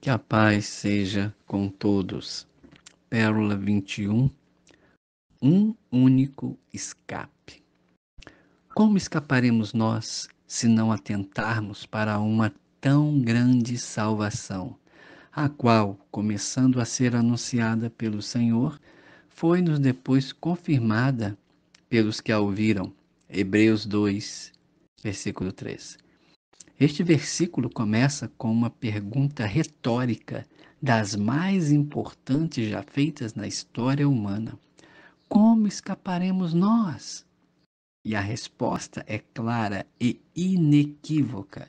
Que a paz seja com todos. Pérola 21. Um único escape. Como escaparemos nós se não atentarmos para uma tão grande salvação, a qual, começando a ser anunciada pelo Senhor, foi-nos depois confirmada pelos que a ouviram? Hebreus 2, versículo 3. Este versículo começa com uma pergunta retórica das mais importantes já feitas na história humana: como escaparemos nós? E a resposta é clara e inequívoca: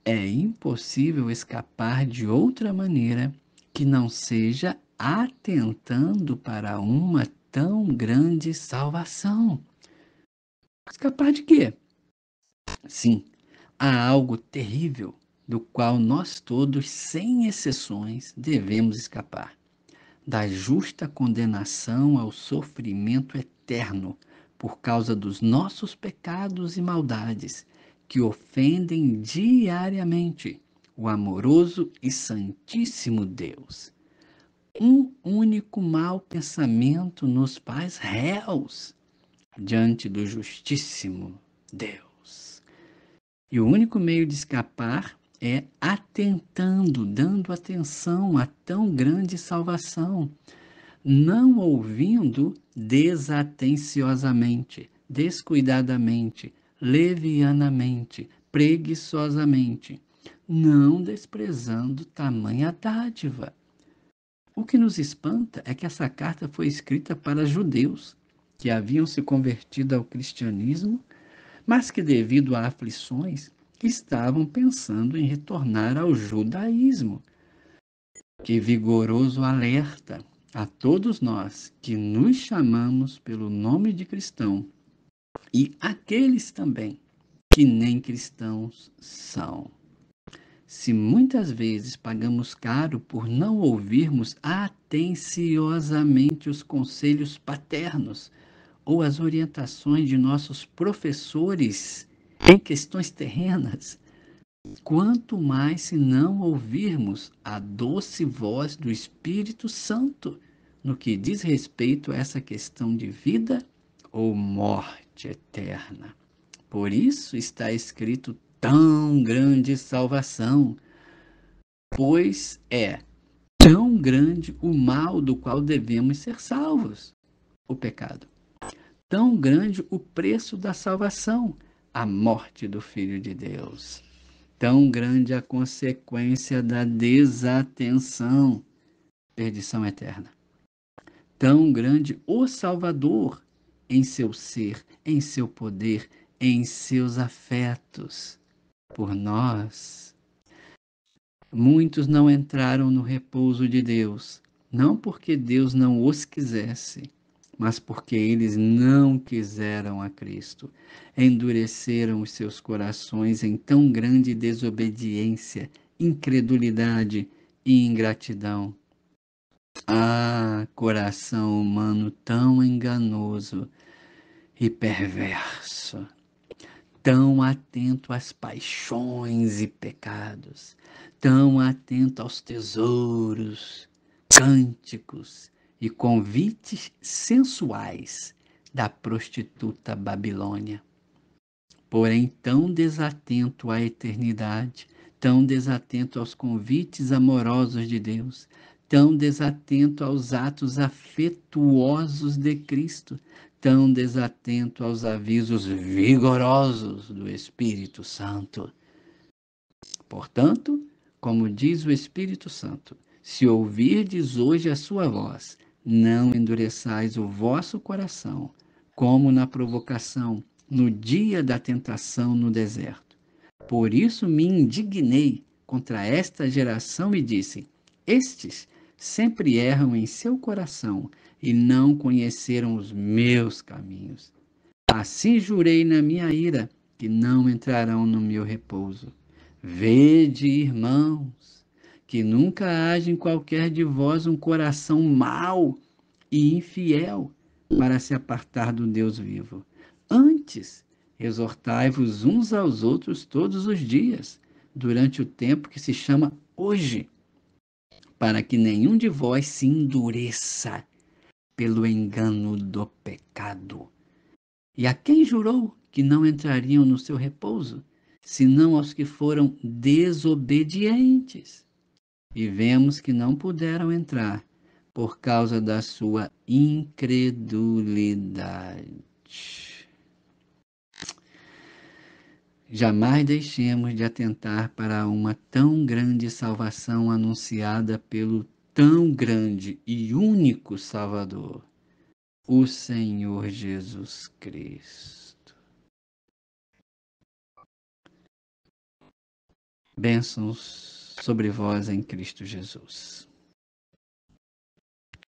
é impossível escapar de outra maneira que não seja atentando para uma tão grande salvação. Escapar de quê? Sim, há algo terrível do qual nós todos, sem exceções, devemos escapar: da justa condenação ao sofrimento eterno por causa dos nossos pecados e maldades, que ofendem diariamente o amoroso e santíssimo Deus. Um único mau pensamento nos faz réus diante do justíssimo Deus. E o único meio de escapar é atentando, dando atenção a tão grande salvação, não ouvindo desatenciosamente, descuidadamente, levianamente, preguiçosamente, não desprezando tamanha dádiva. O que nos espanta é que essa carta foi escrita para judeus que haviam se convertido ao cristianismo, mas que, devido a aflições, estavam pensando em retornar ao judaísmo. Que vigoroso alerta a todos nós que nos chamamos pelo nome de cristão e aqueles também que nem cristãos são. Se muitas vezes pagamos caro por não ouvirmos atenciosamente os conselhos paternos ou as orientações de nossos professores em questões terrenas, quanto mais se não ouvirmos a doce voz do Espírito Santo no que diz respeito a essa questão de vida ou morte eterna. Por isso está escrito tão grande salvação, pois é tão grande o mal do qual devemos ser salvos, o pecado. Tão grande o preço da salvação, a morte do Filho de Deus. Tão grande a consequência da desatenção, perdição eterna. Tão grande o Salvador em seu ser, em seu poder, em seus afetos por nós. Muitos não entraram no repouso de Deus, não porque Deus não os quisesse, mas porque eles não quiseram a Cristo. Endureceram os seus corações em tão grande desobediência, incredulidade e ingratidão. Ah, coração humano tão enganoso e perverso, tão atento às paixões e pecados, tão atento aos tesouros, cânticos e convites sensuais da prostituta Babilônia. Porém, tão desatento à eternidade, tão desatento aos convites amorosos de Deus, tão desatento aos atos afetuosos de Cristo, tão desatento aos avisos vigorosos do Espírito Santo. Portanto, como diz o Espírito Santo, se ouvirdes hoje a sua voz, não endureçais o vosso coração, como na provocação, no dia da tentação no deserto. Por isso me indignei contra esta geração e disse: estes sempre erram em seu coração e não conheceram os meus caminhos. Assim jurei na minha ira que não entrarão no meu repouso. Vede, irmãos, que nunca haja em qualquer de vós um coração mau e infiel para se apartar do Deus vivo. Antes, exortai-vos uns aos outros todos os dias, durante o tempo que se chama hoje, para que nenhum de vós se endureça pelo engano do pecado. E a quem jurou que não entrariam no seu repouso, senão aos que foram desobedientes? E vemos que não puderam entrar por causa da sua incredulidade. Jamais deixemos de atentar para uma tão grande salvação anunciada pelo tão grande e único Salvador, o Senhor Jesus Cristo. Bênçãos sobre vós em Cristo Jesus.